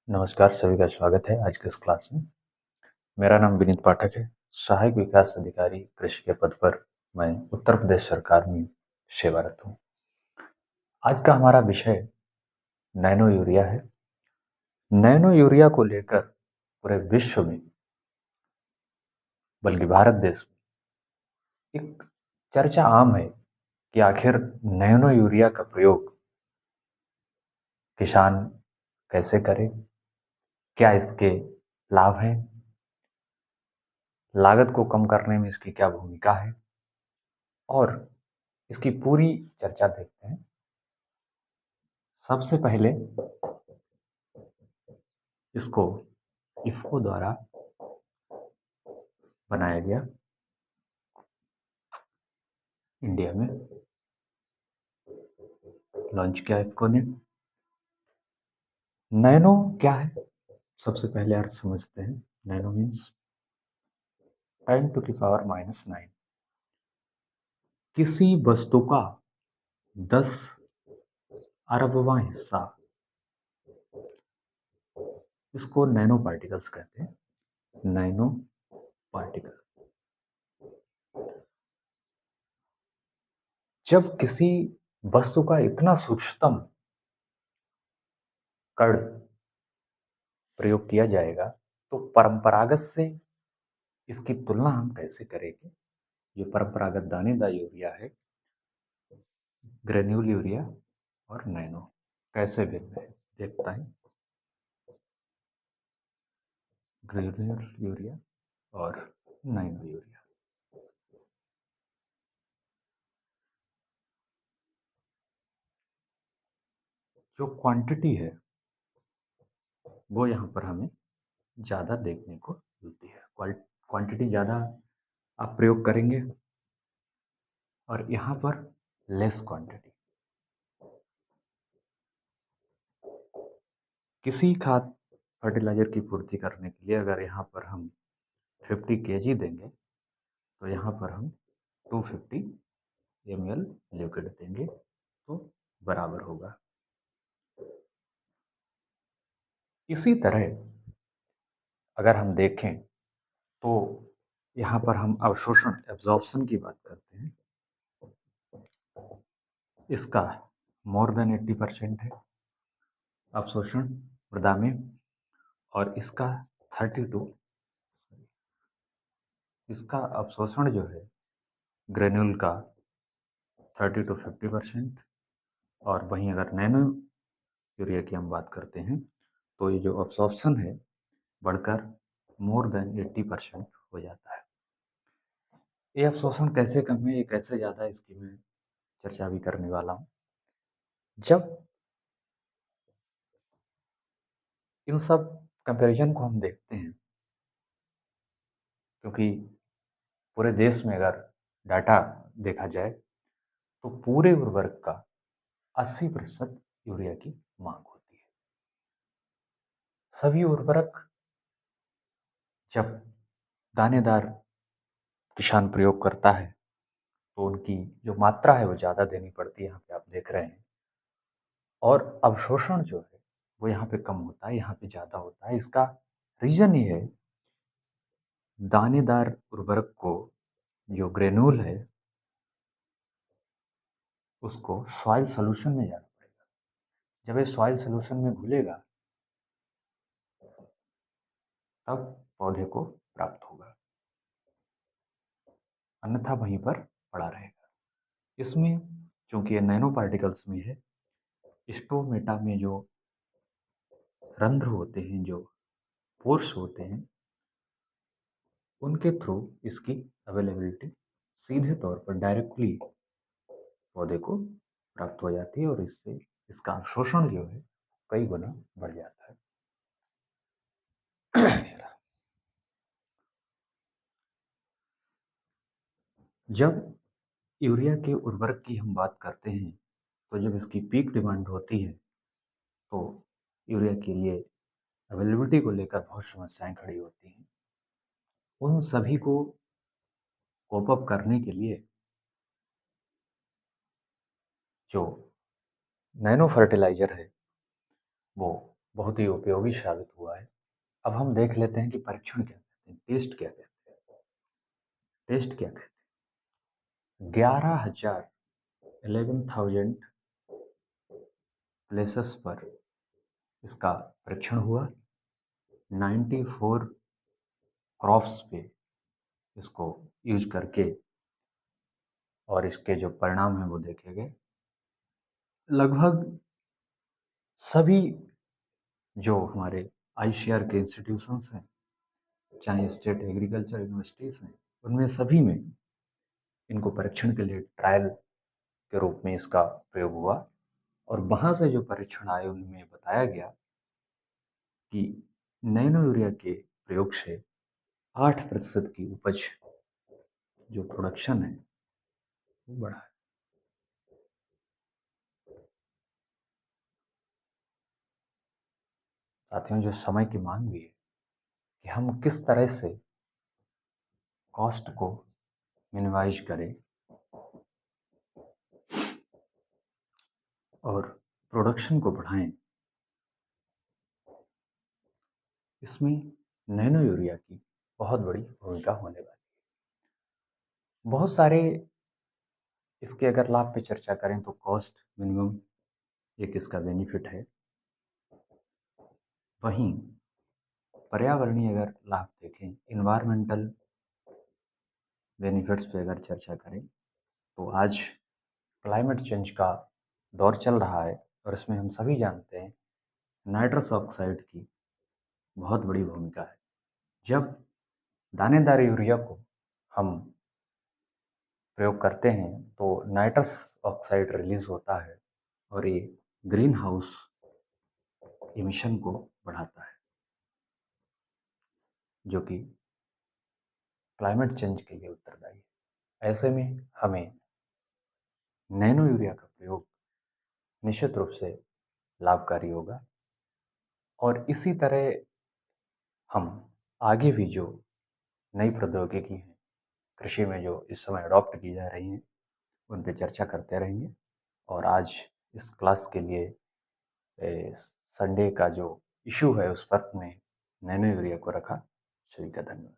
नमस्कार, सभी का स्वागत है आज के इस क्लास में। मेरा नाम विनीत पाठक है। सहायक विकास अधिकारी कृषि के पद पर मैं उत्तर प्रदेश सरकार में सेवारत हूँ। आज का हमारा विषय नैनो यूरिया है। नैनो यूरिया को लेकर पूरे विश्व में, बल्कि भारत देश में एक चर्चा आम है कि आखिर नैनो यूरिया का प्रयोग किसान कैसे करे, क्या इसके लाभ हैं, लागत को कम करने में इसकी क्या भूमिका है, और इसकी पूरी चर्चा देखते हैं। सबसे पहले इसको इफ़को द्वारा बनाया गया, इंडिया में लॉन्च किया इफ़को ने। नैनो क्या है, सबसे पहले अर्थ समझते हैं। Nano means 10⁻⁹। किसी वस्तु का 10 अरबवां हिस्सा, इसको नैनो पार्टिकल्स कहते हैं। नैनो पार्टिकल जब किसी वस्तु का इतना सूक्ष्मतम कण प्रयोग किया जाएगा तो परंपरागत से इसकी तुलना हम कैसे करेंगे। ये परंपरागत दानेदार यूरिया है, ग्रेन्यूल यूरिया और नैनो कैसे भिन्न है देखता है। ग्रेन्यूल यूरिया और नैनो यूरिया, जो क्वांटिटी है वो यहाँ पर हमें ज़्यादा देखने को मिलती है। क्वांटिटी ज़्यादा आप प्रयोग करेंगे और यहाँ पर लेस क्वांटिटी। किसी खाद फर्टिलाइजर की पूर्ति करने के लिए अगर यहाँ पर हम 50 kg देंगे तो यहाँ पर हम 250 ml लिक्विड देंगे तो बराबर होगा। इसी तरह अगर हम देखें तो यहाँ पर हम अवशोषण एब्जॉर्प्शन की बात करते हैं। इसका मोर देन 80% है अवशोषण मृदा में, और इसका 32 इसका अवशोषण जो है ग्रेन्यूल का 30 to 50%। और वहीं अगर नैनो यूरिया की हम बात करते हैं तो ये जो अब्सॉर्प्शन है बढ़कर मोर देन 80% हो जाता है। ये अवशोषण कैसे कम है, ये कैसे ज़्यादा है, इसकी मैं चर्चा भी करने वाला हूँ। जब इन सब कंपैरिजन को हम देखते हैं, क्योंकि पूरे देश में अगर डाटा देखा जाए तो पूरे उर्वरक का 80% यूरिया की मांग होती है। सभी उर्वरक जब दानेदार किसान प्रयोग करता है तो उनकी जो मात्रा है वो ज़्यादा देनी पड़ती है, यहाँ पे आप देख रहे हैं। और अवशोषण जो है वो यहाँ पे कम होता है, यहाँ पे ज़्यादा होता है। इसका रीज़न ये है, दानेदार उर्वरक को जो ग्रेन्यूल है उसको सॉइल सॉल्यूशन में जाना पड़ेगा। जब ये सॉइल सॉल्यूशन में घुलेगा तब पौधे को प्राप्त होगा, अन्यथा वहीं पर पड़ा रहेगा। इसमें चूंकि ये नैनो पार्टिकल्स में है, स्टोमेटा में जो रंध्र होते हैं, जो पोर्स होते हैं, उनके थ्रू इसकी अवेलेबिलिटी सीधे तौर पर डायरेक्टली पौधे को प्राप्त हो जाती है और इससे इसका अवशोषण जो है कई गुना बढ़ जाता है। जब यूरिया के उर्वरक की हम बात करते हैं तो जब इसकी पीक डिमांड होती है तो यूरिया के लिए अवेलेबिलिटी को लेकर बहुत समस्याएं खड़ी होती हैं। उन सभी को कोप अप करने के लिए जो नैनो फर्टिलाइजर है वो बहुत ही उपयोगी साबित हुआ है। अब हम देख लेते हैं कि परीक्षण क्या कहते हैं, टेस्ट क्या कहते हैं। टेस्ट क्या कहते हैं? 11,000 11,000 प्लेसेस पर इसका परीक्षण हुआ। 94 क्रॉप्स पे इसको यूज करके और इसके जो परिणाम हैं वो देखे गए। लगभग सभी जो हमारे आईसीआर के इंस्टीट्यूशंस हैं, चाहे स्टेट एग्रीकल्चर यूनिवर्सिटीज़ हैं, उनमें सभी में इनको परीक्षण के लिए ट्रायल के रूप में इसका प्रयोग हुआ। और वहाँ से जो परीक्षण आए उनमें बताया गया कि नैनो यूरिया के प्रयोग से 8% की उपज जो प्रोडक्शन है वो बढ़ा है। साथियों, जो समय की मांग भी है कि हम किस तरह से कॉस्ट को मिनिमाइज करें और प्रोडक्शन को बढ़ाएं, इसमें नैनो यूरिया की बहुत बड़ी भूमिका होने वाली है। बहुत सारे इसके अगर लाभ पे चर्चा करें तो कॉस्ट मिनिमम एक इसका बेनिफिट है। वहीं पर्यावरणीय अगर लाभ देखें, इन्वायरमेंटल बेनिफिट्स पे अगर चर्चा करें तो आज क्लाइमेट चेंज का दौर चल रहा है और इसमें हम सभी जानते हैं नाइट्रस ऑक्साइड की बहुत बड़ी भूमिका है। जब दानेदार यूरिया को हम प्रयोग करते हैं तो नाइट्रस ऑक्साइड रिलीज होता है और ये ग्रीन हाउस इमिशन को बढ़ाता है, जो कि क्लाइमेट चेंज के लिए उत्तरदायी है। ऐसे में हमें नैनो यूरिया का प्रयोग निश्चित रूप से लाभकारी होगा और इसी तरह हम आगे भी जो नई प्रौद्योगिकी है कृषि में जो इस समय अडॉप्ट की जा रही हैं उन पे चर्चा करते रहेंगे। और आज इस क्लास के लिए संडे का जो इशू है उस पर मैं नैनो यूरिया को रखा। सभी का धन्यवाद।